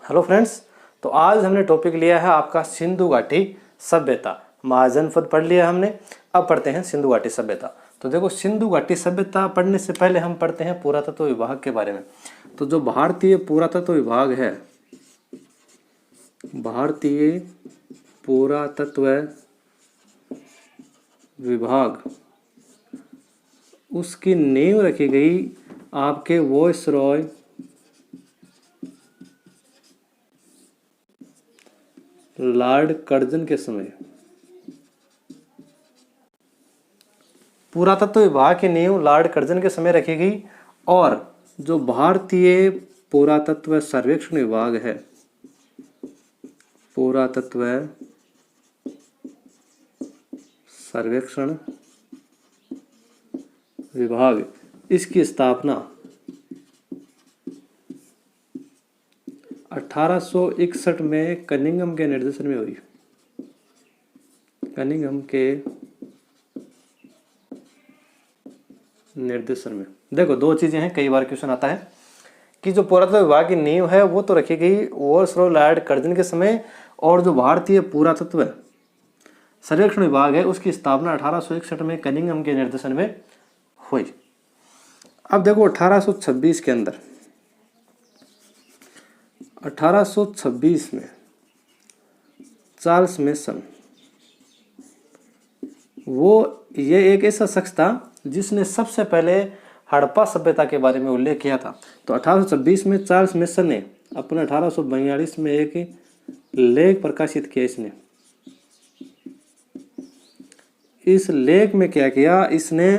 Hello friends, तो आज हमने टॉपिक लिया है आपका सिंधु घाटी सभ्यता। महाजनपद पढ़ लिया हमने, अब पढ़ते हैं सिंधु घाटी सभ्यता। तो देखो, सिंधु घाटी सभ्यता पढ़ने से पहले हम पढ़ते हैं पुरातत्व विभाग के बारे में। तो जो भारतीय पुरातत्व विभाग है, भारतीय पुरातत्व विभाग, उसकी नींव रखी गई आपके वायसरॉय लॉर्ड कर्जन के समय। पुरातत्व विभाग की नींव लॉर्ड कर्जन के समय रखी गई और जो भारतीय पुरातत्व सर्वेक्षण विभाग है, पुरातत्व सर्वेक्षण विभाग, इसकी स्थापना 1861 में कनिंघम के निर्देशन में हुई। कनिंघम के निर्देशन में। देखो, दो चीजें हैं, कई बार क्वेश्चन आता है कि जो पुरातत्व विभाग की नींव है वो तो रखी गई वायसरॉय लॉर्ड कर्जन के समय, और जो भारतीय पुरातत्व सर्वेक्षण विभाग है उसकी स्थापना 1861 में कनिंघम के निर्देशन में हुई। अब देखो, 1826 के अंदर, 1826 में चार्ल्स मेसन, ये एक ऐसा शख्स था जिसने सबसे पहले हड़प्पा सभ्यता के बारे में उल्लेख किया था। तो 1826 में चार्ल्स मेसन ने अपने 1842 में एक लेख प्रकाशित किया। इस लेख में क्या किया इसने,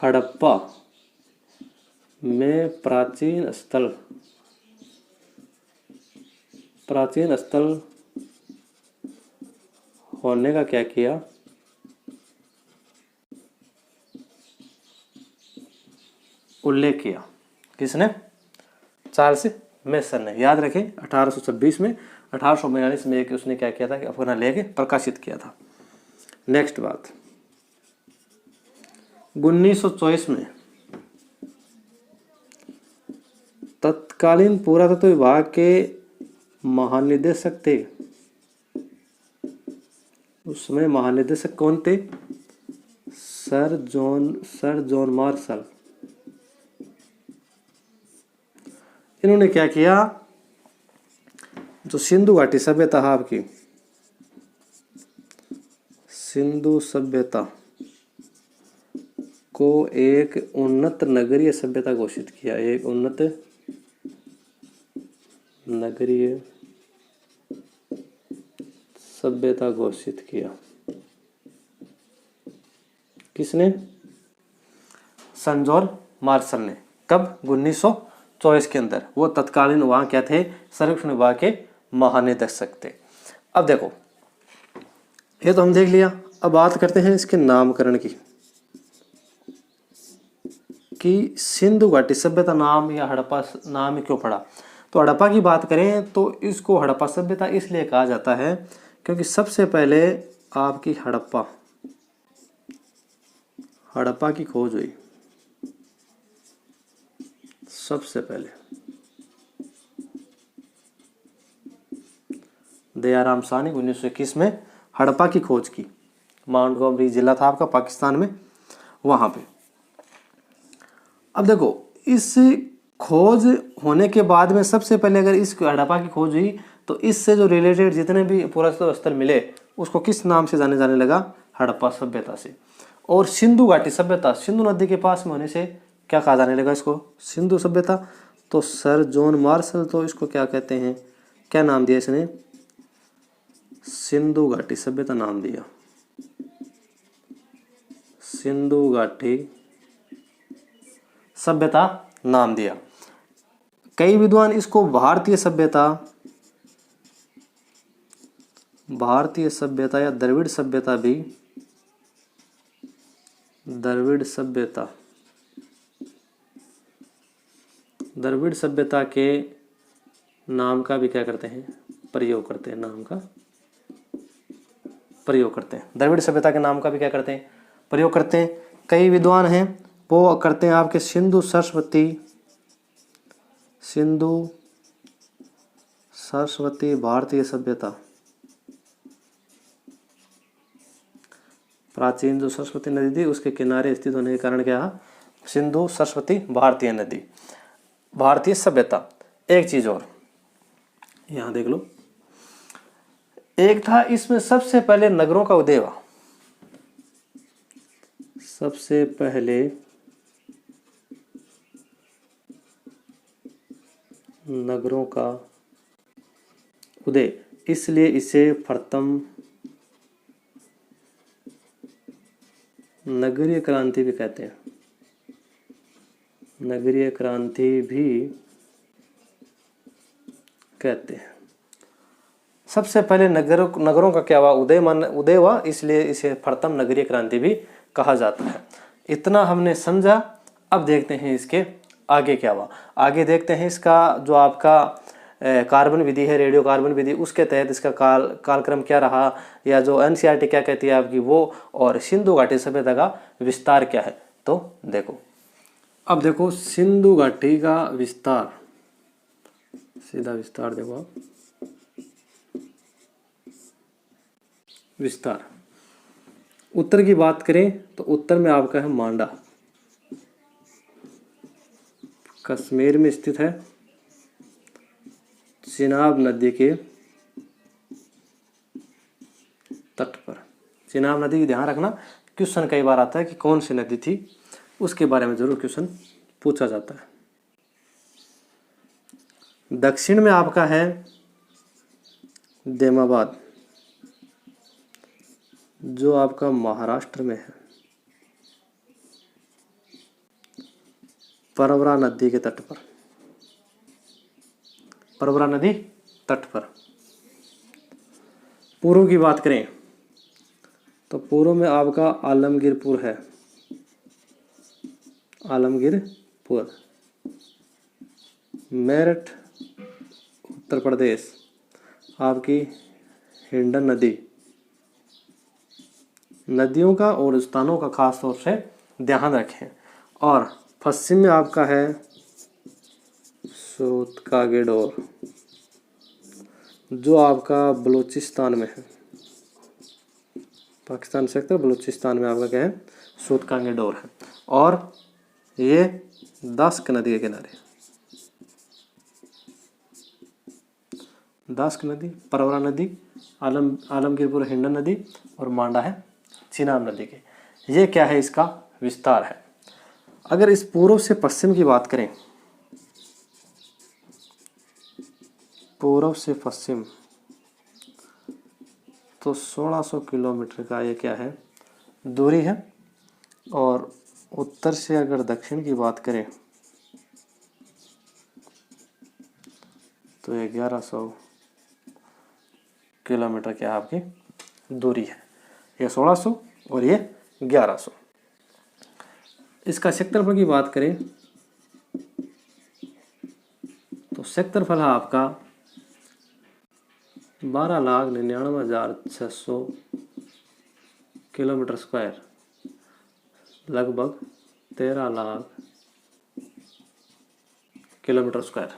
हड़प्पा में प्राचीन स्थल होने का क्या किया, उल्लेख किया। किसने? चार्ल्स मेसन ने। याद रखें, 1826 में, 1842 में एक उसने क्या किया था कि अपना लेख प्रकाशित किया था। नेक्स्ट बात, 1924 में तत्कालीन पुरातत्व विभाग के महानिदेशक थे। उस समय महानिदेशक कौन थे? Sir John Marshall. इन्होंने क्या किया, जो सिंधु घाटी सभ्यता है आपकी, सिंधु सभ्यता को एक उन्नत नगरीय सभ्यता घोषित किया। एक उन्नत नगरीय सभ्यता घोषित किया। किसने? सन जॉन मार्शल ने। कब? 1924 के अंदर। वो तत्कालीन वहां क्या थे? सर्वेक्षण विभाग के महानिदेशक थे। अब देखो, ये तो हम देख लिया। अब बात करते हैं इसके नामकरण की, कि सिंधु घाटी सभ्यता नाम या हड़प्पा नाम क्यों पड़ा। तो हड़प्पा की बात करें तो इसको हड़प्पा सभ्यता इसलिए कहा जाता है क्योंकि सबसे पहले आपकी हड़प्पा की खोज हुई। सबसे पहले दयाराम साहनी 1921 में हड़प्पा की खोज की। माउंट गोमरी जिला था आपका पाकिस्तान में, वहां पे। अब देखो, इस खोज होने के बाद में सबसे पहले अगर इस हड़प्पा की खोज हुई तो इससे जो रिलेटेड जितने भी पुरातत्व स्थल मिले उसको किस नाम से जाने लगा? हड़प्पा सभ्यता से। और सिंधु घाटी सभ्यता सिंधु नदी के पास में होने से क्या कहा जाने लगा इसको? सिंधु सभ्यता। तो सर जॉन मार्शल तो इसको क्या कहते हैं, क्या नाम दिया इसने? सिंधु घाटी सभ्यता नाम दिया। सिंधु घाटी सभ्यता नाम दिया। कई विद्वान इसको भारतीय सभ्यता या द्रविड़ सभ्यता के नाम का भी क्या करते हैं? प्रयोग करते हैं। द्रविड़ सभ्यता के नाम का भी क्या करते हैं? प्रयोग करते हैं। कई विद्वान हैं वो करते हैं आपके सिंधु सिंधु सरस्वती भारतीय सभ्यता, प्राचीन जो सरस्वती नदी थी उसके किनारे स्थित होने के कारण क्या है, सिंधु सरस्वती भारतीय नदी, भारतीय सभ्यता। एक चीज और यहां देख लो, एक था इसमें सबसे पहले नगरों का उदय हुआ, सबसे पहले नगरों का उदय, इसलिए इसे प्रथम नगरीय क्रांति भी कहते हैं, नगरीय क्रांति भी कहते हैं। सबसे पहले नगरों का क्या हुआ, उदय हुआ, इसलिए इसे प्रथम नगरीय क्रांति भी कहा जाता है। इतना हमने समझा। अब देखते हैं इसके आगे क्या हुआ। आगे देखते हैं इसका जो आपका कार्बन विधि है, रेडियो कार्बन विधि, उसके तहत इसका कालक्रम क्या रहा, या जो एनसीईआरटी क्या कहती है आपकी वो, और सिंधु घाटी सभ्यता का विस्तार क्या है। तो देखो, अब देखो सिंधु घाटी का विस्तार, सीधा विस्तार देखो आप, विस्तार। उत्तर की बात करें तो उत्तर में आपका है मांडा, कश्मीर में स्थित है, चिनाब नदी के तट पर। चिनाब नदी की ध्यान रखना, क्वेश्चन कई बार आता है कि कौन सी नदी थी, उसके बारे में जरूर क्वेश्चन पूछा जाता है। दक्षिण में आपका है देमाबाद, जो आपका महाराष्ट्र में है, परवरा नदी के तट पर, परवरा नदी तट पर। पूर्व की बात करें तो पूर्व में आपका आलमगीरपुर है, आलमगीरपुर। मेरठ उत्तर प्रदेश, आपकी हिंडन नदी। नदियों का और स्थानों का खास तौर से ध्यान रखें। और पश्चिम में आपका है सूतकागेडोर, जो आपका बलूचिस्तान में है, पाकिस्तान सेक्टर बलूचिस्तान में आपका क्या है, सूतकागेडोर है। और ये दास्क नदी के किनारे, दास्क नदी, परवरा नदी, आलमगीरपुर हिंडन नदी, और मांडा है चिनाब नदी के। ये क्या है, इसका विस्तार है। अगर इस पूर्व से पश्चिम की बात करें, पूर्व से पश्चिम, तो 1600 किलोमीटर का ये क्या है, दूरी है। और उत्तर से अगर दक्षिण की बात करें तो 1100 किलोमीटर क्या आपकी दूरी है। ये 1600 और ये 1100। इसका क्षेत्रफल की बात करें तो क्षेत्रफल है आपका 12,99,600 किलोमीटर स्क्वायर, लगभग 13 लाख किलोमीटर स्क्वायर।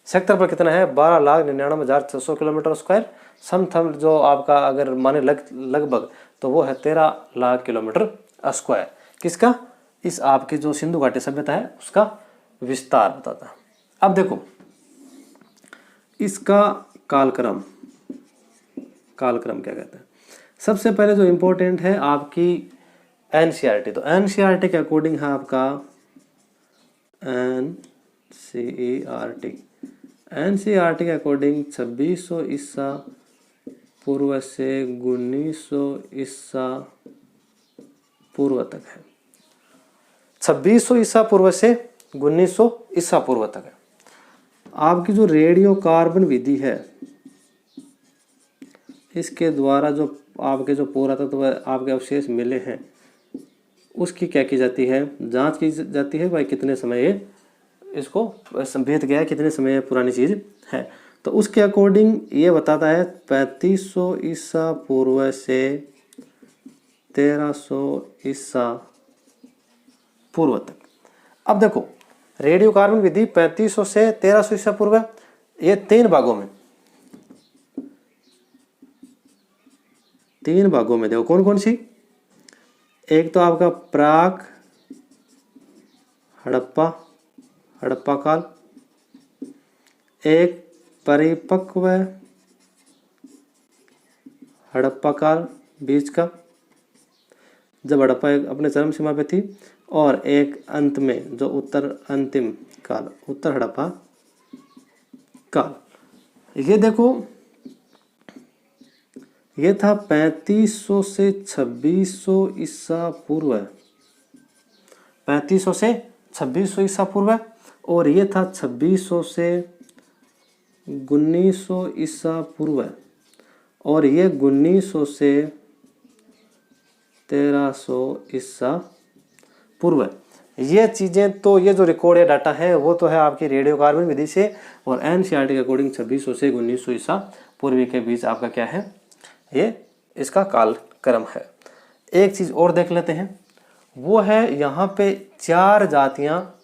क्षेत्रफल कितना है, 12,99,600 किलोमीटर स्क्वायर। समथम जो आपका अगर माने लगभग तो वो है 13 लाख किलोमीटर स्क्वायर। किसका, इस आपके जो सिंधु घाटी सभ्यता है उसका विस्तार बताता है। अब देखो इसका कालक्रम क्या कहते हैं। सबसे पहले जो इम्पोर्टेंट है आपकी एनसीईआरटी। तो एनसीईआरटी के अकॉर्डिंग है आपका एनसीईआरटी के अकॉर्डिंग 2600 ईसा पूर्व से 1900 ईसा पूर्व तक है। 2600 ईसा पूर्व से 1900 ईसा पूर्व तक है। आपकी जो रेडियो कार्बन विधि है, इसके द्वारा जो आपके जो पुरातत्व आपके अवशेष मिले हैं उसकी क्या की जाती है, जांच की जाती है भाई कितने समय ये इसको बीत गया, कितने समय पुरानी चीज है। तो उसके अकॉर्डिंग ये बताता है 3500 ईसा पूर्व से 1300 ईसा पूर्व तक। अब देखो रेडियो कार्बन विधि 3500 से 1300 ईसा पूर्व है। ये 3 भागों में, 3 भागों में देखो कौन कौन सी। एक तो आपका प्राक हड़प्पा काल, एक परिपक्व हड़प्पा काल बीच का, जब हड़प्पा अपने चरम सीमा पे थी, और एक अंत में जो उत्तर अंतिम काल, उत्तर हड़प्पा काल। ये देखो, ये था 3500 से 2600 ईसा पूर्व, 3500 से 2600 ईसा पूर्व, और ये था 2600 से 1900 ईसा पूर्व, और ये 1900 से 1300 ईसा पूर्व। ये चीज़ें तो, ये जो रिकॉर्ड है, डाटा है, वो तो है आपकी रेडियो कार्बन विधि से, और एनसीईआरटी के अकॉर्डिंग 2600 से 1900 ईसा पूर्व के बीच आपका क्या है, ये इसका कालक्रम है। एक चीज़ और देख लेते हैं, वो है यहाँ पे 4 जातियाँ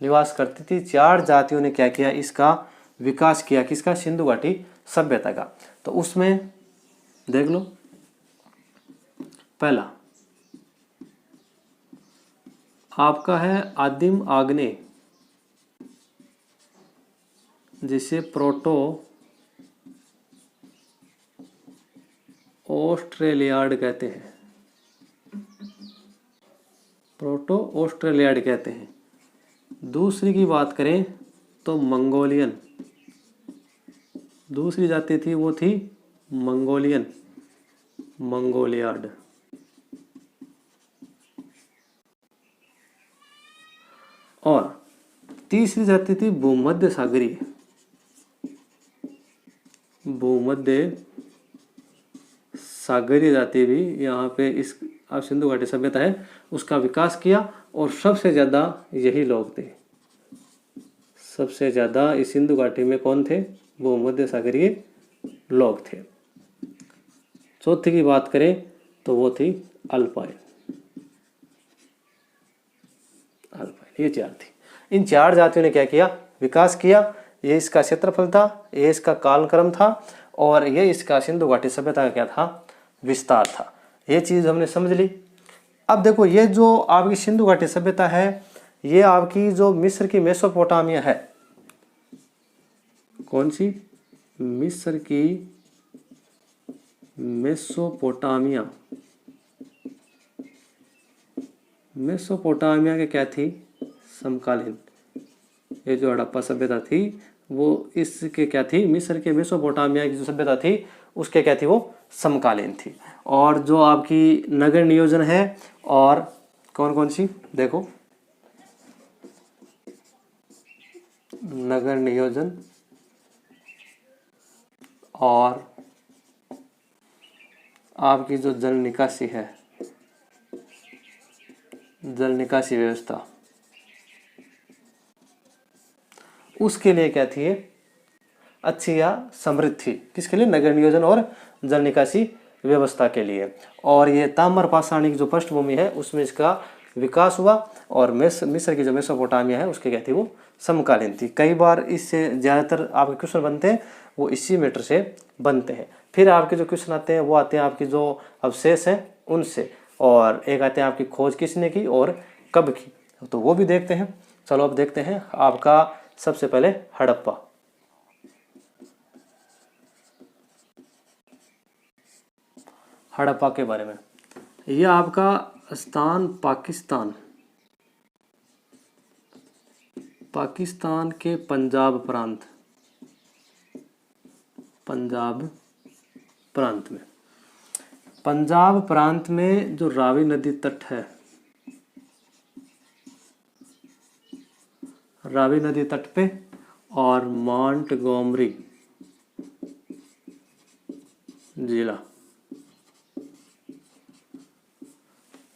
निवास करती थी। 4 जातियों ने क्या किया, इसका विकास किया, किसका, सिंधु घाटी सभ्यता का। तो उसमें देख लो, पहला आपका है आदिम आग्नेय, जिसे प्रोटो ऑस्ट्रेलियाड कहते हैं, प्रोटो ऑस्ट्रेलियाड कहते हैं। दूसरी की बात करें तो मंगोलियन, दूसरी जाति थी वो थी मंगोलियाड। और तीसरी जाति थी भूमध्य सागरीय, भूमध्य सागरीय जाति भी यहाँ पे इस अब सिंधु घाटी सभ्यता है उसका विकास किया, और सबसे ज़्यादा यही लोग थे, सबसे ज़्यादा इस सिंधु घाटी में कौन थे, वो मध्य सागरीय लोग थे। चौथी की बात करें तो वो थी अल्पाइन, ये 4 थी। इन 4 जातियों ने क्या किया, विकास किया। ये इसका क्षेत्रफल था, ये इसका कालक्रम था, और ये इसका सिंधु घाटी सभ्यता का क्या था, विस्तार था। ये चीज़ हमने समझ ली। अब देखो, ये जो आपकी सिंधु घाटी सभ्यता है, ये आपकी जो मिस्र की मेसोपोटामिया है, कौन सी, मिस्र की मेसोपोटामिया, मेसोपोटामिया के क्या थी, समकालीन। ये जो हड़प्पा सभ्यता थी वो इसके क्या थी, मिस्र के मेसोपोटामिया की जो सभ्यता थी उसके क्या थी, वो समकालीन थी। और जो आपकी नगर नियोजन है, और कौन कौन सी, देखो नगर नियोजन और आपकी जो जल निकासी है, जल निकासी व्यवस्था, उसके लिए क्या थी, अच्छी या समृद्ध थी। किसके लिए, नगर नियोजन और जल निकासी व्यवस्था के लिए। और ये ताम्र पाषाणी की जो पृष्ठभूमि है उसमें इसका विकास हुआ, और मिस्र की जो मेसोपोटामिया है उसके क्या थी, वो समकालीन थी। कई बार इससे ज़्यादातर आपके क्वेश्चन बनते हैं वो इसी मैटर से बनते हैं। फिर आपके जो क्वेश्चन आते हैं वो आते हैं आपकी जो अवशेष हैं उनसे, और एक आते हैं आपकी खोज किसने की और कब की, तो वो भी देखते हैं। चलो अब देखते हैं आपका सबसे पहले हड़प्पा। हड़प्पा के बारे में, यह आपका स्थान पाकिस्तान के पंजाब प्रांत में, पंजाब प्रांत में जो रावी नदी तट है, रावी नदी तट पे, और मॉन्टगोमरी जिला,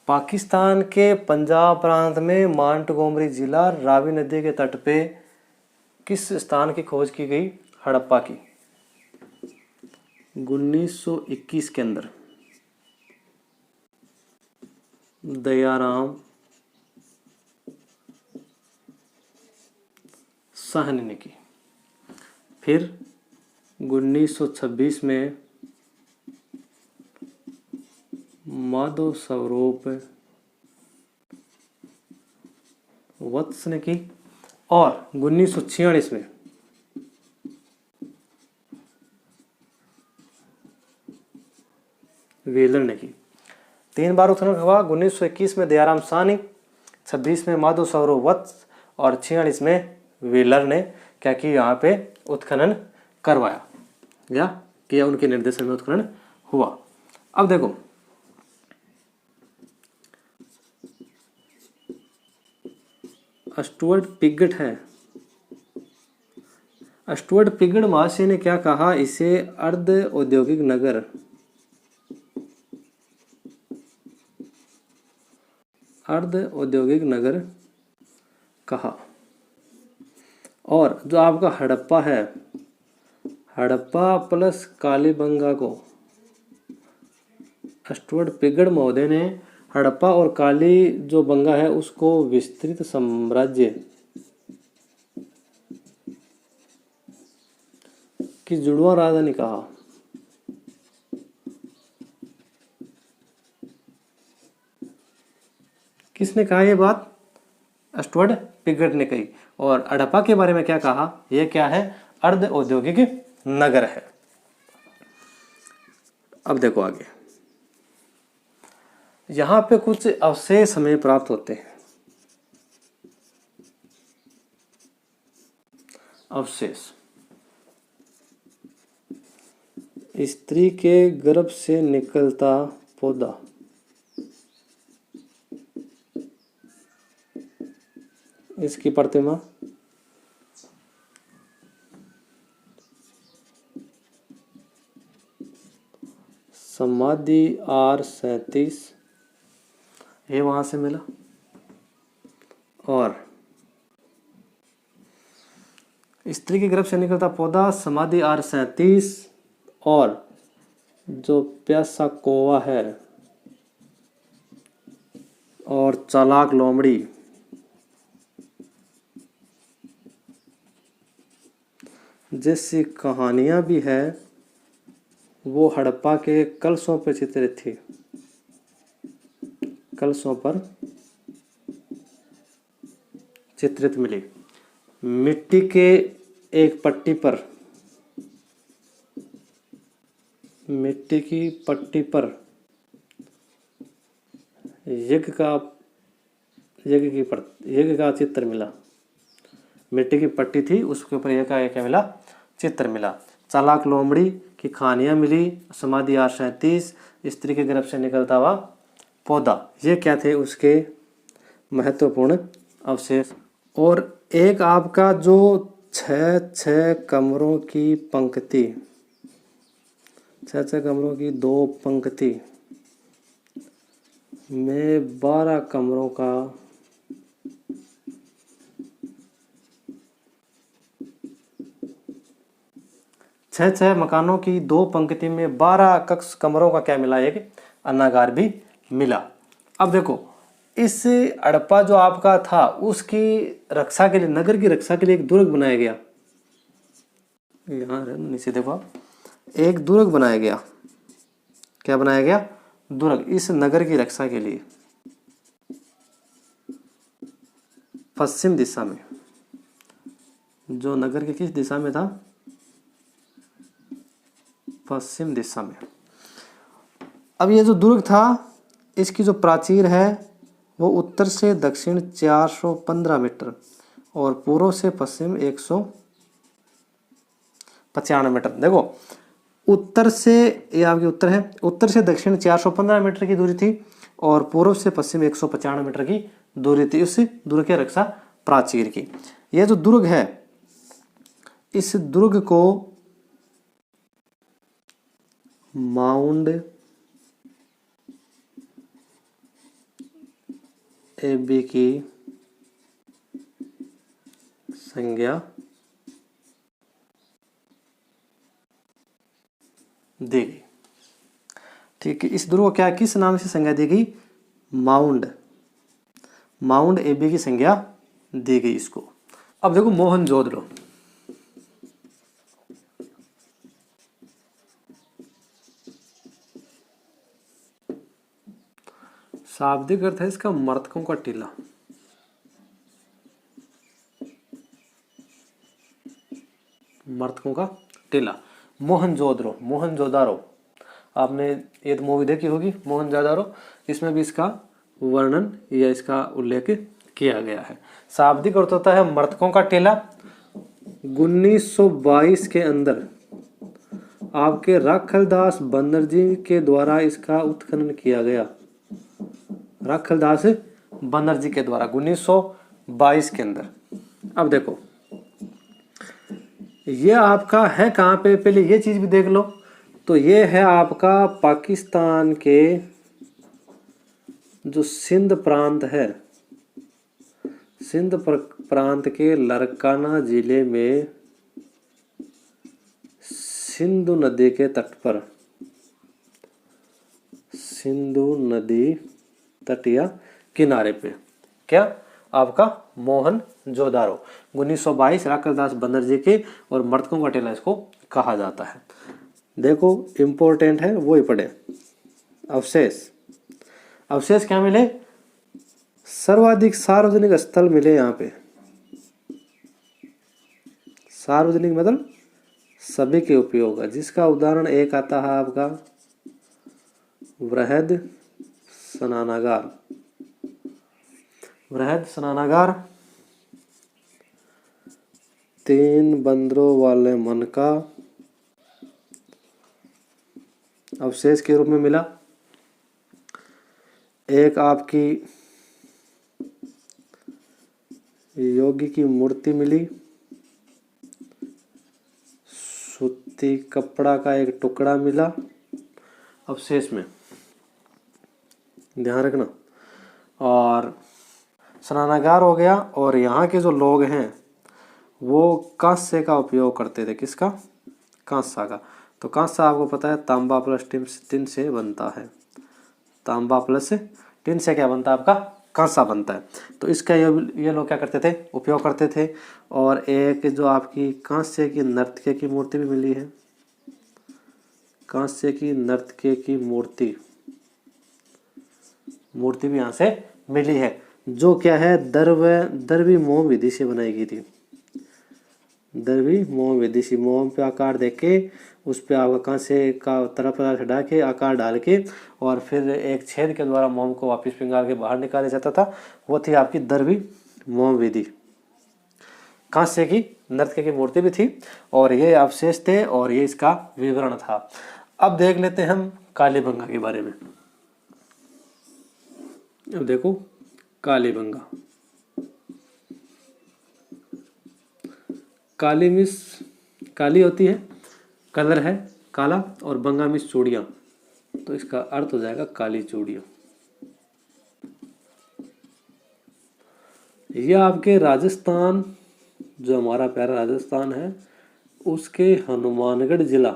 पाकिस्तान के पंजाब प्रांत में मॉन्टगोमरी जिला, रावी नदी के तट पे किस स्थान की खोज की गई, हड़प्पा की, 1921 के अंदर दयाराम शाहनी ने की। फिर 1926 में माधव स्वरूप वत्स ने की और 1946 में व्हीलर ने की। 3 बार उत्खनन हुआ। 1921 में दयाराम साहनी, 26 में माधव स्वरूप वत्स और 46 में व्हीलर ने क्या कि यहाँ पे उत्खनन करवाया या किया, उनके निर्देशन में उत्खनन हुआ। अब देखो स्टुअर्ट पिगट है। स्टुअर्ट पिगट महाशय ने क्या कहा, इसे अर्ध औद्योगिक नगर कहा। और जो आपका हड़प्पा है, हड़प्पा प्लस कालीबंगा को स्टुअर्ट पिगट महोदय ने हड़प्पा और काली जो बंगा है उसको विस्तृत साम्राज्य की जुड़वा राजधानी कहा। किसने कहा ये बात? स्टुअर्ट पिगट ने कही। और हड़प्पा के बारे में क्या कहा, यह क्या है, अर्ध औद्योगिक नगर है। अब देखो आगे, यहां पे कुछ अवशेष हमें प्राप्त होते हैं। अवशेष, स्त्री के गर्भ से निकलता पौधा, इसकी प्रतिमा, समाधि R37 ये वहां से मिला। और स्त्री के गर्भ से निकलता पौधा, समाधि R37 और जो प्यासा कोवा है और चालाक लोमड़ी, जैसी कहानियां भी है वो हड़प्पा के कलशों पर चित्रित थी। कलशों पर चित्रित मिली। मिट्टी के एक पट्टी पर, मिट्टी की पट्टी पर यज्ञ का चित्र मिला। मिट्टी की पट्टी थी, उसके ऊपर यज्ञ का क्या मिला, चित्र मिला। चालाक लोमड़ी की कहानियां मिली। समाधि R37, स्त्री के गर्भ से निकलता हुआ पौधा, ये क्या थे उसके महत्वपूर्ण अवशेष। और एक आपका जो 6 कमरों की पंक्ति, 6 कमरों की 2 पंक्ति में 12 कमरों का छह मकानों की 2 पंक्ति में 12 कक्ष कमरों का क्या मिला, एक अन्नागार भी मिला। अब देखो इस हड़प्पा जो आपका था उसकी रक्षा के लिए, नगर की रक्षा के लिए एक दुर्ग बनाया गया। यहाँ नीचे देखो आप, एक दुर्ग बनाया गया। क्या बनाया गया? दुर्ग, इस नगर की रक्षा के लिए पश्चिम दिशा में। जो नगर की किस दिशा में था? पश्चिम दिशा में। अब ये जो दुर्ग था इसकी जो प्राचीर है वो उत्तर से दक्षिण 415 मीटर और पूर्व से पश्चिम 195 मीटर। देखो उत्तर से, ये आपकी उत्तर है, उत्तर से दक्षिण 415 मीटर की दूरी थी और पूर्व से पश्चिम 195 मीटर की दूरी थी उस दुर्ग की रक्षा प्राचीर की। यह जो दुर्ग है, इस दुर्ग को माउंट एबी की संज्ञा दी गई। ठीक है, इस दुर्ग को क्या, किस नाम से संज्ञा दी गई? माउंट एबी की संज्ञा दी गई इसको। अब देखो मोहनजोदड़ो, शाब्दिक अर्थ है इसका मृतकों का टीला। मृतकों का टीला। मोहनजोदड़ो, मोहनजोदारो, आपने ये तो मूवी देखी होगी मोहनजोदारो, इसमें भी इसका वर्णन या इसका उल्लेख किया गया है। शाब्दिक अर्थ होता है मृतकों का टीला। 1922 के अंदर आपके राखलदास बनर्जी के द्वारा इसका उत्खनन किया गया। राखलदास बनर्जी के द्वारा 1922 के अंदर। अब देखो ये आपका है कहाँ पे, पहले ये चीज भी देख लो। तो ये है आपका पाकिस्तान के जो सिंध प्रांत है, सिंध प्रांत के लरकाना जिले में सिंधु नदी के तट पर, सिंधु नदी तट या किनारे पे क्या आपका मोहनजोदारो 1922 राखलदास बनर्जी के और मृतकों का टीला इसको कहा जाता है। देखो इंपॉर्टेंट है वो ही पढ़े। अवशेष, अवशेष क्या मिले, सर्वाधिक सार्वजनिक स्थल मिले यहाँ पे। सार्वजनिक मतलब सभी के उपयोग है, जिसका उदाहरण एक आता है आपका बृहद स्नानागार। बृहद स्नानागार 3 बंदरों वाले मन का अवशेष के रूप में मिला। एक आपकी योगी की मूर्ति मिली। सूती कपड़ा का एक टुकड़ा मिला अवशेष में, ध्यान रखना। और स्नानागार हो गया। और यहाँ के जो लोग हैं वो कांस्य का उपयोग करते थे। किसका, कांस्य का। तो कांस्य आपको पता है तांबा प्लस टिन से बनता है। तांबा प्लस टिन से क्या बनता है आपका, कांसा बनता है। तो इसका ये लोग क्या करते थे, उपयोग करते थे। और एक जो आपकी कांस्य की नर्तकी की मूर्ति भी मिली है। कांस्य की नर्तकी की मूर्ति भी यहाँ से मिली है, जो क्या है दरवी मोम विधि से बनाई गई थी। दरवी मोम विधि से मोम पे आकार देके उस पे आपका कांसे का तरफ हटा के आकार डाल के और फिर एक छेद के द्वारा मोम को वापस पिघाल के बाहर निकाला जाता था। वो थी आपकी दरवी मोम विधि। कांस्य की नर्तकी की मूर्ति भी थी और ये अवशेष थे और ये इसका विवरण था। अब देख लेते हैं हम कालीबंगा के बारे में। अब देखो कालीबंगा, काली मिस काली होती है, कलर है काला, और बंगा मिस चूड़ियाँ, तो इसका अर्थ हो जाएगा काली चूड़ियाँ। यह आपके राजस्थान, जो हमारा प्यारा राजस्थान है, उसके हनुमानगढ़ जिला,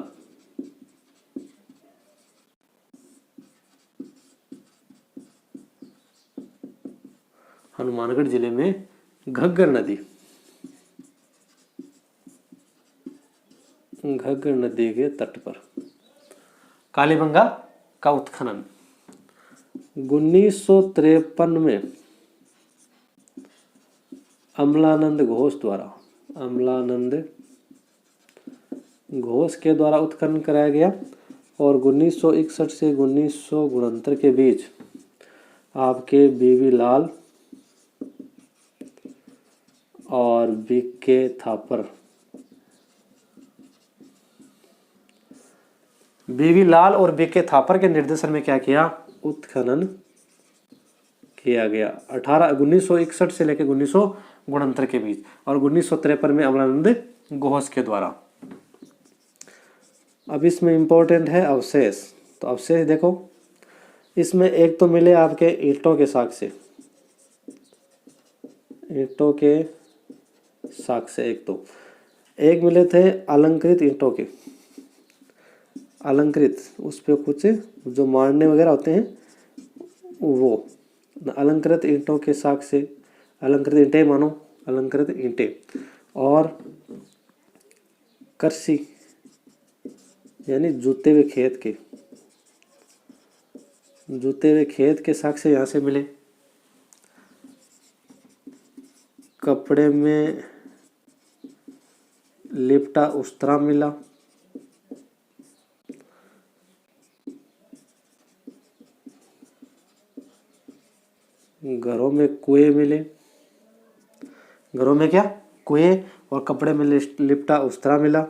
हनुमानगढ़ जिले में घग्गर नदी के तट पर कालीबंगा का उत्खनन 1953 में अमलानंद घोष के द्वारा उत्खनन कराया गया। और 1961 से 1969 के बीच आपके बीवी लाल और बीके थापर, बीवी लाल और बीके थापर के निर्देशन में क्या किया, उत्खनन किया गया 1961 से लेकर 1969 के बीच। और 1953 में अमलानंद घोष के द्वारा। अब इसमें इंपॉर्टेंट है अवशेष। तो अवशेष देखो, इसमें एक तो मिले आपके ईंटों के साक्ष्य, एक मिले थे अलंकृत ईंटों के, अलंकृत उस पे कुछ जो मारने वगैरह होते हैं वो अलंकृत ईंटों के साक्ष्य, अलंकृत ईंटें मानो अलंकृत ईंटें, और कृषि यानी जुते हुए खेत के साक्ष्य यहाँ से मिले। कपड़े में लिपटा उस्तरा मिला। घरों में कुएं मिले। घरों में क्या? कुएं, और कपड़े में लिपटा उस्तरा मिला।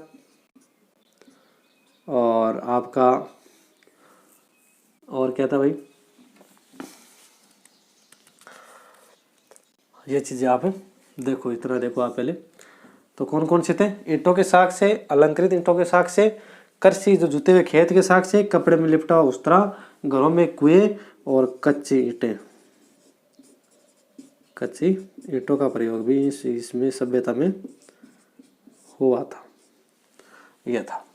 और आपका और क्या था भाई? ये चीजें आप देखो, इतना देखो आप पहले। तो कौन कौन से थे? ईंटों के साग से, अलंकृत ईंटों के साग से, कृषि जो जुते हुए खेत के साग से, कपड़े में लिपटा हुआ उस्तरा, घरों में कुएं, और कच्ची ईंटें। कच्ची ईंटों का प्रयोग भी इसमें सभ्यता में हुआ था। यह था।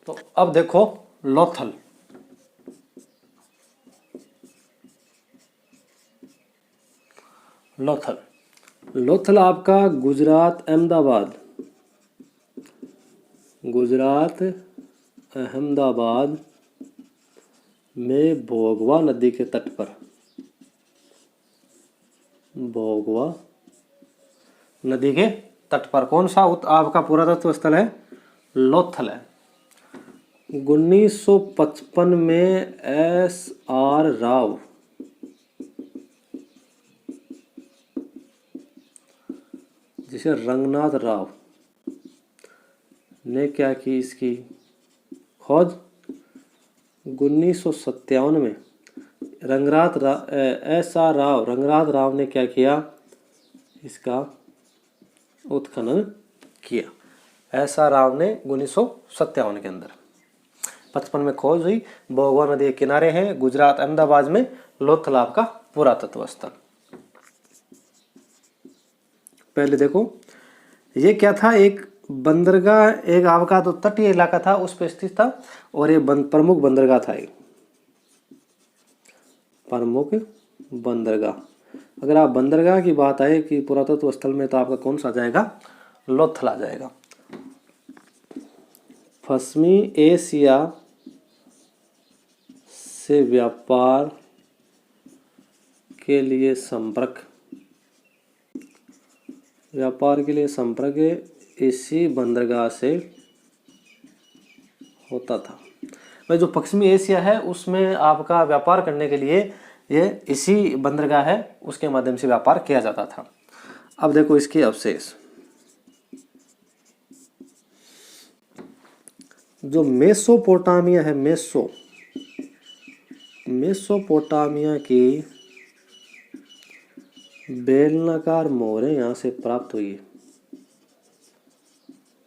तो अब देखो लोथल। लोथल आपका गुजरात अहमदाबाद में भोगवा नदी के तट पर, भोगवा नदी के तट पर कौन सा आपका पुरातत्व स्थल है? लोथल है। 1955 में SR राव जिसे रंगनाथ राव ने क्या की इसकी खोज? 1957 में SR रंगनाथ राव ने क्या किया? इसका उत्खनन किया। SR राव ने 1957 के अंदर। 55 में खोज हुई। भोगवा नदी के किनारे है, गुजरात अहमदाबाद में लोथल आपका पुरातत्व स्थल। पहले देखो ये क्या था? एक बंदरगाह, एक आपका तो तटीय इलाका था, उस पर स्थित था, और ये प्रमुख बंदरगाह था। एक प्रमुख बंदरगाह। अगर आप बंदरगाह की बात आए कि पुरातत्व स्थल में, तो आपका कौन सा जाएगा? लोथल आ जाएगा। पश्चिमी एशिया से व्यापार के लिए संपर्क इसी बंदरगाह से होता था। भाई जो पश्चिमी एशिया है उसमें आपका व्यापार करने के लिए ये इसी बंदरगाह है, उसके माध्यम से व्यापार किया जाता था। अब देखो इसके अवशेष। जो मेसोपोटामिया है, मेसोपोटामिया की बेलनाकार मोहरें यहाँ से प्राप्त हुई है।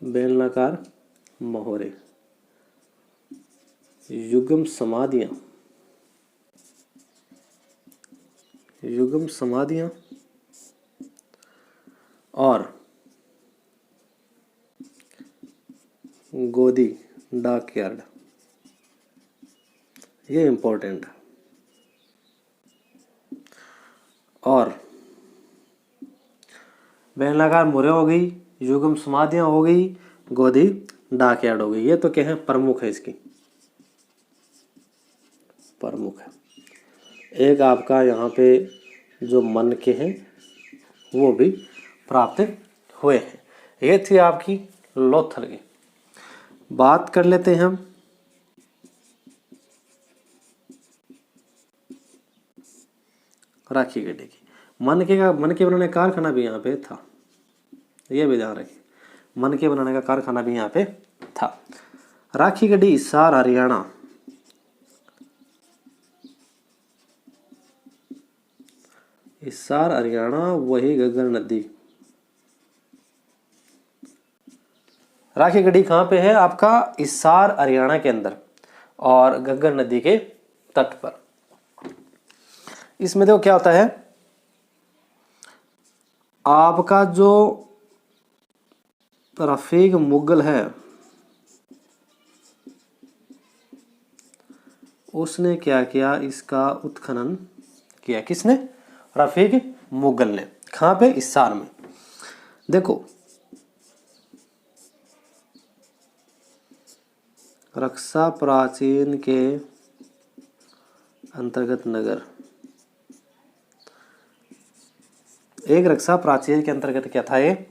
बेलनाकार मोहरें, युगम समाधियां और गोदी डाकयार्ड, ये इंपॉर्टेंट है। और बेलनाकार मोहरें हो गई, युगम समाधियां हो गई, गोदी डाकयार्ड हो गई। ये तो क्या है? प्रमुख है, इसकी प्रमुख है। एक आपका यहाँ पे जो मन के हैं वो भी प्राप्त हुए हैं। ये थी आपकी लोथल की। बात कर लेते हैं हम राखी गड्ढे की। मन के बनाने का कारखाना भी यहाँ पे था, ये भी ध्यान रखिए। मन के बनाने का कारखाना भी यहाँ पे था। राखी गड्ढी हिसार हरियाणा, हिसार हरियाणा, वही घग्गर नदी। राखी गड्ढी कहाँ पे है? आपका हिसार हरियाणा के अंदर, और घग्गर नदी के तट पर। इसमें देखो क्या होता है, आपका जो रफीक मुगल है उसने क्या किया? इसका उत्खनन किया। किसने? रफीक मुगल ने। कहाँ पे? हिसार में। देखो रक्षा प्राचीन के अंतर्गत नगर, एक रक्षा प्राचीर के अंतर्गत क्या था, ये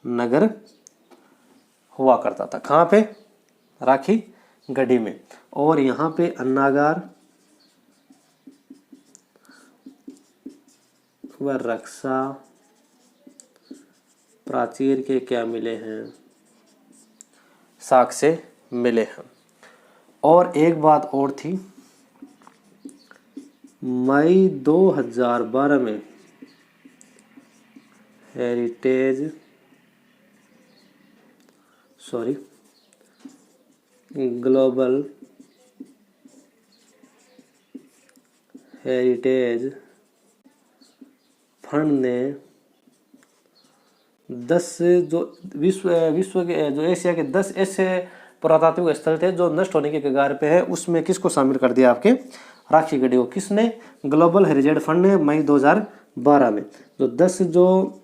नगर हुआ करता था। कहाँ पे, राखी गढ़ी में। और यहाँ पे अन्नागार व रक्षा प्राचीर के क्या मिले हैं, साक्ष्य मिले हैं। और एक बात और थी, मई 2012 में ग्लोबल हेरिटेज फंड ने 10 जो विश्व के जो एशिया के 10 ऐसे पुरातात्विक स्थल थे जो नष्ट होने के कगार पे है, उसमें किसको शामिल कर दिया, आपके राखी गढ़ी को। किसने, ग्लोबल हेरिटेज फंड ने मई 2012 में जो 10 जो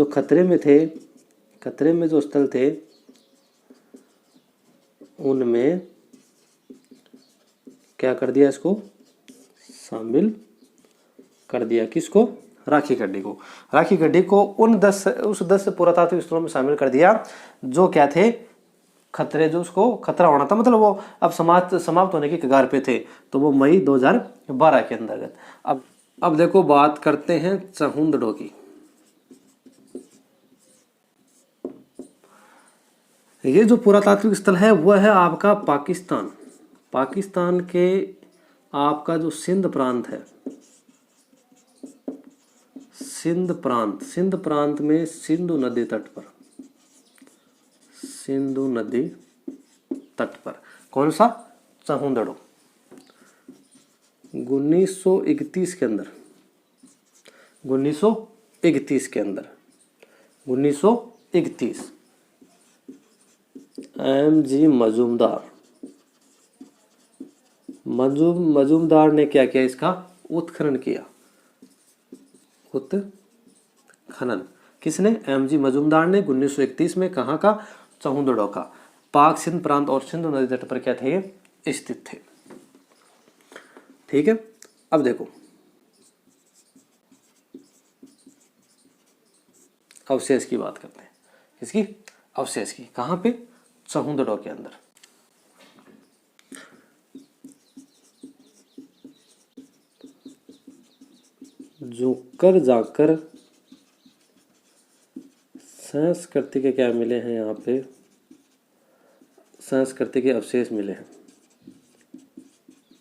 खतरे में थे, खतरे में जो स्थल थे, उनमें क्या कर दिया, इसको शामिल कर दिया। किसको, राखी गढ़ी को। राखी गढ़ी को उस 10 पुरातात्विक स्थलों में शामिल कर दिया जो क्या थे, खतरे, जो उसको खतरा होना था, मतलब वो अब समाप्त होने की कगार पे थे। तो वो मई 2012 के अंतर्गत। अब देखो बात करते हैं चहुंदड़ो की। ये जो पुरातात्विक स्थल है वह है आपका पाकिस्तान। पाकिस्तान के आपका जो सिंध प्रांत है, सिंध प्रांत में सिंधु नदी तट पर कौन सा, चहुंदड़ो। 1931 के अंदर 1931 एम.जी. मजूमदार ने क्या किया, इसका उत्खनन किया। उत्खनन किसने, एम.जी. मजूमदार ने 1931 में। कहाँ का, चहुंदड़ो का। पाक सिंध प्रांत और सिंधु नदी तट पर क्या थे, स्थित थे। ठीक है। अब देखो अवशेष की बात करते हैं। किसकी, अवशेष की। कहाँ पे, चहुंदड़ो के अंदर। जोकर जाकर संस्कृति के क्या मिले हैं, यहाँ पे संस्कृति के अवशेष मिले हैं।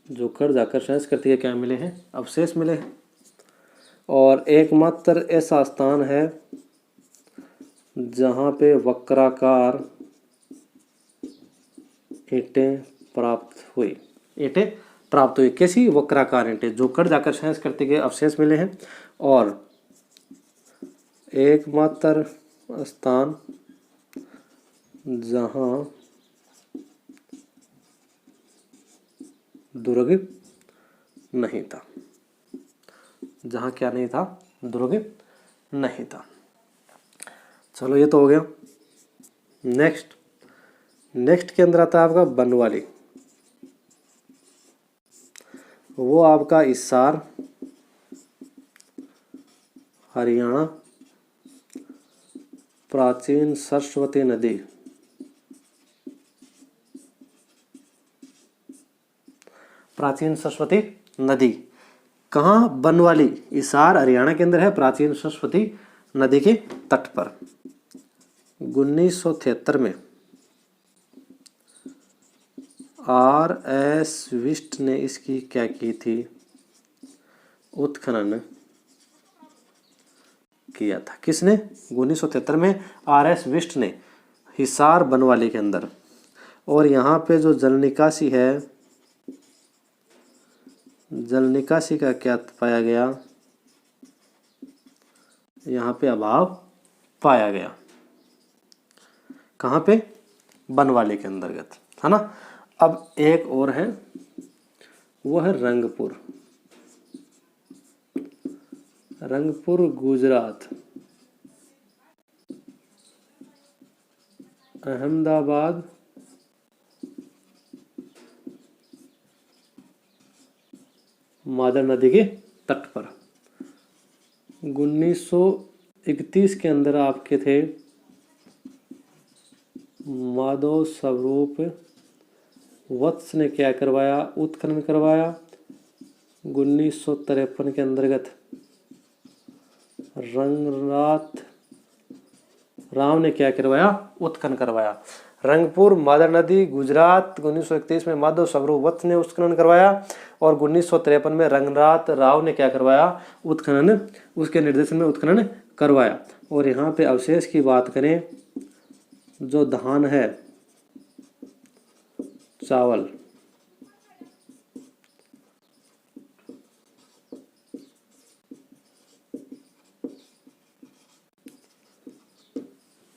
जोकर जाकर संस्कृति के क्या मिले हैं, अवशेष मिले हैं। और एकमात्र ऐसा स्थान है जहाँ पे वक्राकार ईंटें प्राप्त हुई। कैसी, वक्राकार ईंटें। जोकर जाकर संस्कृति के अवशेष मिले हैं। और एकमात्र स्थान जहाँ दुर्ग नहीं था, जहाँ क्या नहीं था, दुर्ग नहीं था। चलो ये तो हो गया। नेक्स्ट के अंदर आता है आपका बनवाली। वो आपका इस्सार, हरियाणा। प्राचीन सरस्वती नदी, कहाँ, बनवाली, इसार हरियाणा के अंदर है, प्राचीन सरस्वती नदी के तट पर। 1973 में R.S. विष्ट ने इसकी क्या की थी, उत्खनन किया था। किसने, 1973 में R.S. विष्ट ने हिसार बनवाली के अंदर। और यहाँ पे जो जल निकासी है, जल निकासी का क्या पाया गया, यहाँ पे अभाव पाया गया। कहाँ पे, बनवाली के अंतर्गत, है ना। अब एक और है, वो है रंगपुर, गुजरात। अहमदाबाद मादर नदी के तट पर। 1931 के अंदर आपके थे माधव स्वरूप वत्स ने क्या करवाया, उत्खनन करवाया। 1953 के अंतर्गत रंगनाथ राव ने क्या करवाया, उत्खनन करवाया। रंगपुर मादर नदी गुजरात 1931 में माधव स्वरूप वत्स ने उत्खनन करवाया और 1953 में रंगनाथ राव ने क्या करवाया, उत्खनन, उसके निर्देशन में उत्खनन करवाया। और यहाँ पे अवशेष की बात करें, जो धान है, चावल,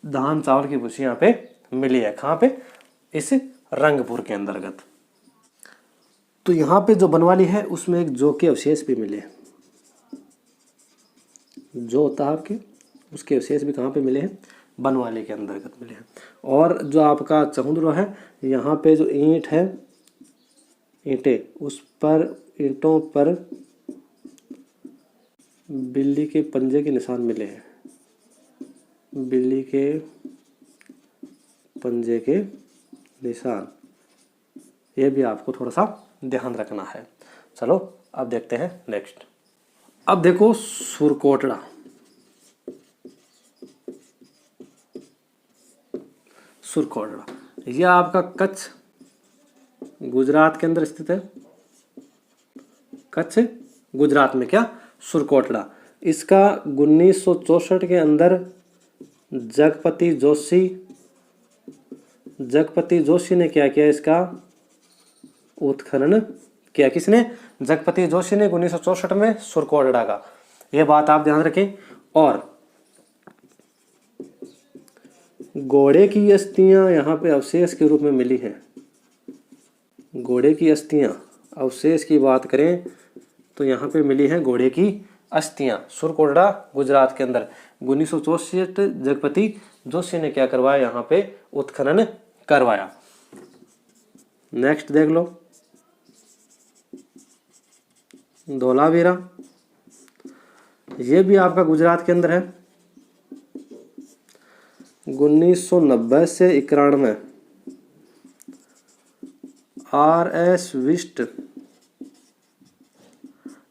धान चावल की भूसी यहाँ पे मिली है। कहाँ पे, इस रंगपुर के अंतर्गत। तो यहाँ पे जो बनवाली है उसमें एक जौ के अवशेष भी मिले हैं। जो होता है आपके, उसके अवशेष भी कहाँ पे मिले हैं, बनवाली के अंतर्गत मिले हैं। और जो आपका चहुंद्रो है, यहाँ पे जो ईंट है, ईंटें, उस पर, ईंटों पर बिल्ली के पंजे के निशान मिले हैं। बिल्ली के पंजे के निशान, ये भी आपको थोड़ा सा ध्यान रखना है। चलो अब देखते हैं नेक्स्ट। अब देखो सुरकोटड़ा। सुरकोटड़ा यह आपका कच्छ गुजरात के अंदर स्थित है। कच्छ गुजरात में क्या, सुरकोटड़ा। इसका 1964 के अंदर जगपति जोशी ने क्या किया, इसका उत्खनन किया। किसने, जगपति जोशी ने 1964 में सुरकोटड़ा का। यह बात आप ध्यान रखें। और घोड़े की अस्थियां यहाँ पे अवशेष के रूप में मिली हैं। घोड़े की अस्थियां, अवशेष की बात करें तो यहाँ पे मिली हैं घोड़े की अस्थियां, सुरकोटड़ा गुजरात के अंदर। 1964 जगपति जोशी ने क्या करवाया, यहाँ पे उत्खनन करवाया। नेक्स्ट देख लो, धोलावीरा। ये भी आपका गुजरात के अंदर है। 1990 से 91 RS विस्ट।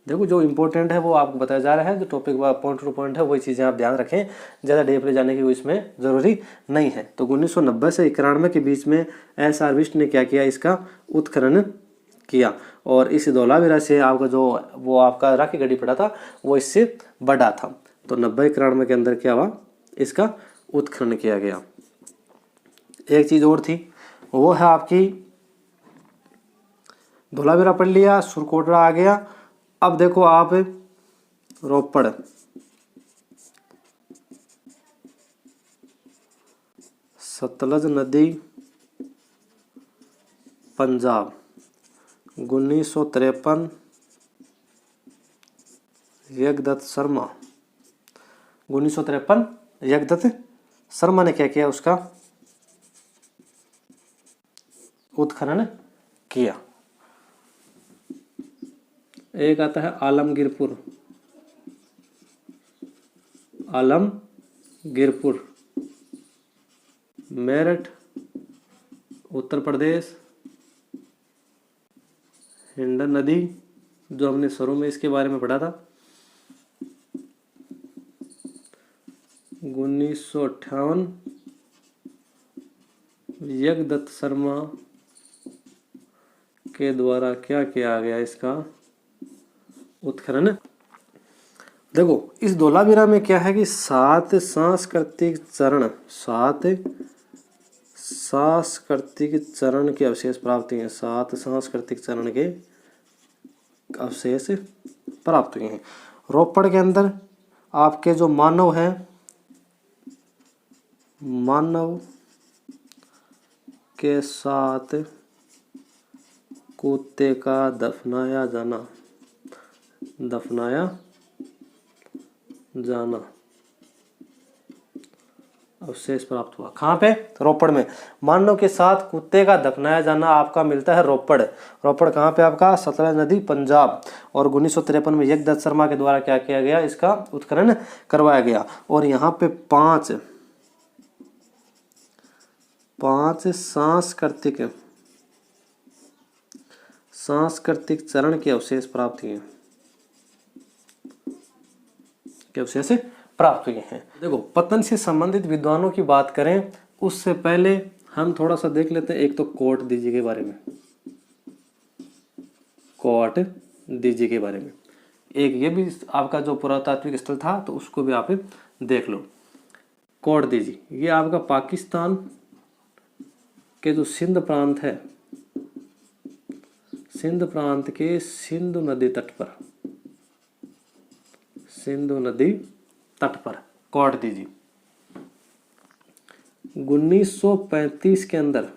देखो जो इम्पोर्टेंट है वो आपको बताया जा रहा है, जो टॉपिक पॉइंट टू पॉइंट है वही चीज़ें आप ध्यान रखें, ज़्यादा डीप ले जाने की वो इसमें ज़रूरी नहीं है। तो 1990 से 91 के बीच में SR विस्ट ने क्या किया, इसका उत्खनन किया। और इस धौलावीरा से आपका जो वो आपका राखी गढ़ी पड़ा था वो इससे बड़ा था। तो 90-91 के अंदर क्या हुआ, इसका उत्खनन किया गया। एक चीज़ और थी, वो है आपकी धौलावीरा पढ़ लिया, सुरकोटड़ा आ गया। अब देखो आप रोपड़, सतलज नदी पंजाब 1953 यज्ञदत्त शर्मा। 1953 यज्ञदत्त शर्मा ने क्या किया, उसका उत्खनन किया। एक आता है आलमगीरपुर, आलमगीरपुर मेरठ उत्तर प्रदेश। हिंडन नदी, जो हमने शुरू में इसके बारे में पढ़ा था। 1958 यज्ञदत्त शर्मा के द्वारा क्या किया गया, इसका उत्खनन। देखो इस धौलावीरा में क्या है कि 7 सांस्कृतिक चरण, 7 सांस्कृतिक चरण के अवशेष प्राप्त हुए हैं। 7 सांस्कृतिक चरण के अवशेष प्राप्त हुए हैं। रोपड़ के अंदर आपके जो मानव है, मानव के साथ कुत्ते का दफनाया जाना, अवशेष प्राप्त हुआ। कहाँ पे? रोपड़ में। मानव के साथ कुत्ते का दफनाया जाना आपका मिलता है रोपड़। रोपड़ कहाँ पे आपका? सतलज नदी, पंजाब। और 1953 में यज्ञदत्त शर्मा के द्वारा क्या किया गया? इसका उत्खनन करवाया गया। और यहाँ पे पांच सांस्कृतिक चरण के अवशेष प्राप्त हुए हैं। देखो, पतन से संबंधित विद्वानों की बात करें उससे पहले हम थोड़ा सा देख लेते हैं। एक तो कोट दीजिए के बारे में, एक ये भी आपका जो पुरातात्विक स्थल था तो उसको भी आप देख लो। कोट दीजिए, ये आपका पाकिस्तान के जो सिंध प्रांत है, सिंध प्रांत के सिंधु नदी तट पर कोट दीजिए। 1935 के अंदर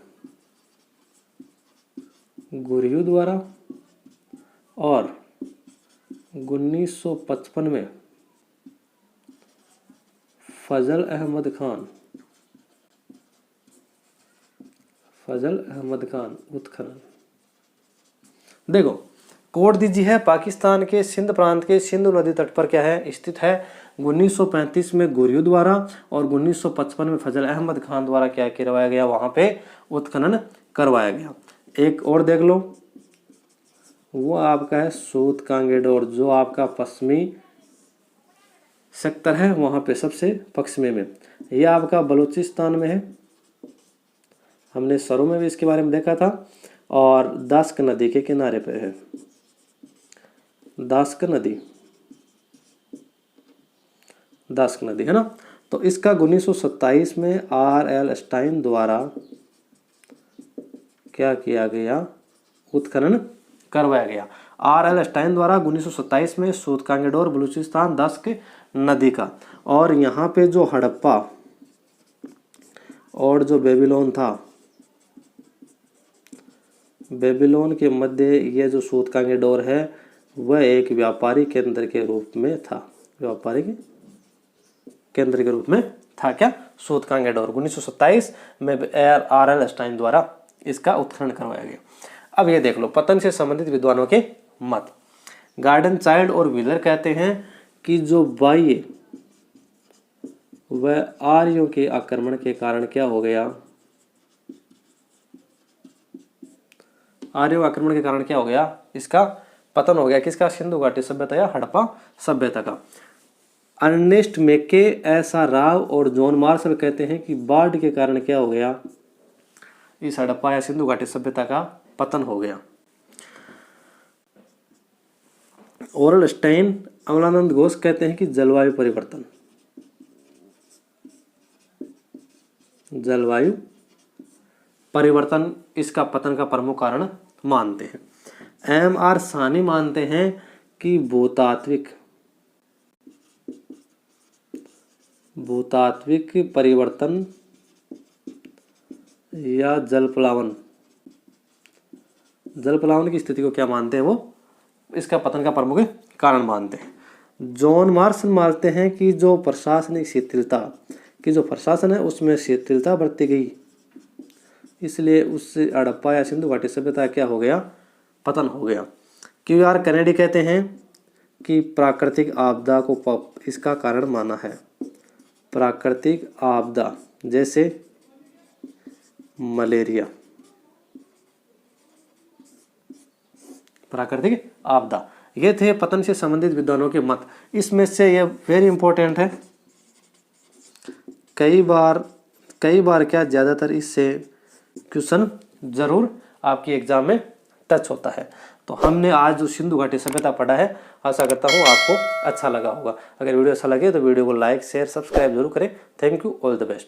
गुरयू द्वारा और 1955 में फजल अहमद खान उत्खनन। देखो, कोट दीजिए है पाकिस्तान के सिंध प्रांत के सिंधु नदी तट पर क्या है? स्थित है। 1935 में गुरयू द्वारा और 1955 में फजल अहमद खान द्वारा क्या करवाया गया? वहां पे उत्खनन करवाया गया। एक और देख लो, वो आपका है सूत कांगेडोर, जो आपका पश्चिमी सेक्टर है, वहां पे सबसे पश्चिमी में। यह आपका बलूचिस्तान में है। हमने सरों में भी इसके बारे में देखा था। और दास्क नदी के किनारे पे है, दास्क नदी है ना। तो इसका 1927 में R.L. स्टाइन द्वारा क्या किया गया? उत्खनन करवाया गया। R.L. स्टाइन द्वारा 1927 में सूत कांगेडोर, बलूचिस्तान, दास्क नदी का। और यहाँ पे जो हड़प्पा और जो बेबीलोन था, बेबीलोन के मध्य ये जो सूत कांगेडोर है वह एक व्यापारी केंद्र के रूप में था। क्या? सूत कांगेडोर 1927 में R.L. स्टाइन द्वारा इसका उत्खनन करवाया गया। अब ये देख लो, पतन से संबंधित विद्वानों के मत। गार्डन चाइल्ड और व्हीलर कहते हैं कि जो बाह्य वह आर्यों के आक्रमण के कारण क्या हो गया? इसका पतन हो गया। किसका? सिंधु घाटी सभ्यता या हड़प्पा सभ्यता का। अर्नेस्ट मेके, एस.आर. राव और जॉन मार्शल कहते हैं कि बाढ़ के कारण क्या हो गया? इस हड़प्पा या सिंधु घाटी सभ्यता का पतन हो गया। ओरल स्टेन, अमलानंद घोष कहते हैं कि जलवायु परिवर्तन इसका पतन का प्रमुख कारण मानते हैं। M.R. सानी मानते हैं कि भूतात्विक परिवर्तन या जलप्लावन की स्थिति को क्या मानते हैं? वो इसका पतन का प्रमुख कारण मानते हैं। जॉन मार्शल मानते हैं कि जो प्रशासनिक शिथिलता कि जो प्रशासन है उसमें शिथिलता बरती गई, इसलिए उससे हड़प्पा या सिंधु घाटी सभ्यता क्या हो गया? पतन हो गया। Q.R. कैनेडी कहते हैं कि प्राकृतिक आपदा को इसका कारण माना है। प्राकृतिक आपदा जैसे मलेरिया, प्राकृतिक आपदा, ये थे पतन से संबंधित विद्वानों के मत। इसमें से ये वेरी इंपॉर्टेंट है, कई बार क्या ज़्यादातर इससे क्वेश्चन जरूर आपकी एग्जाम में टच होता है। तो हमने आज जो सिंधु घाटी सभ्यता पढ़ा है, आशा करता हूँ आपको अच्छा लगा होगा। अगर वीडियो अच्छा लगे तो वीडियो को लाइक, शेयर, सब्सक्राइब जरूर करें। Thank you, all the best.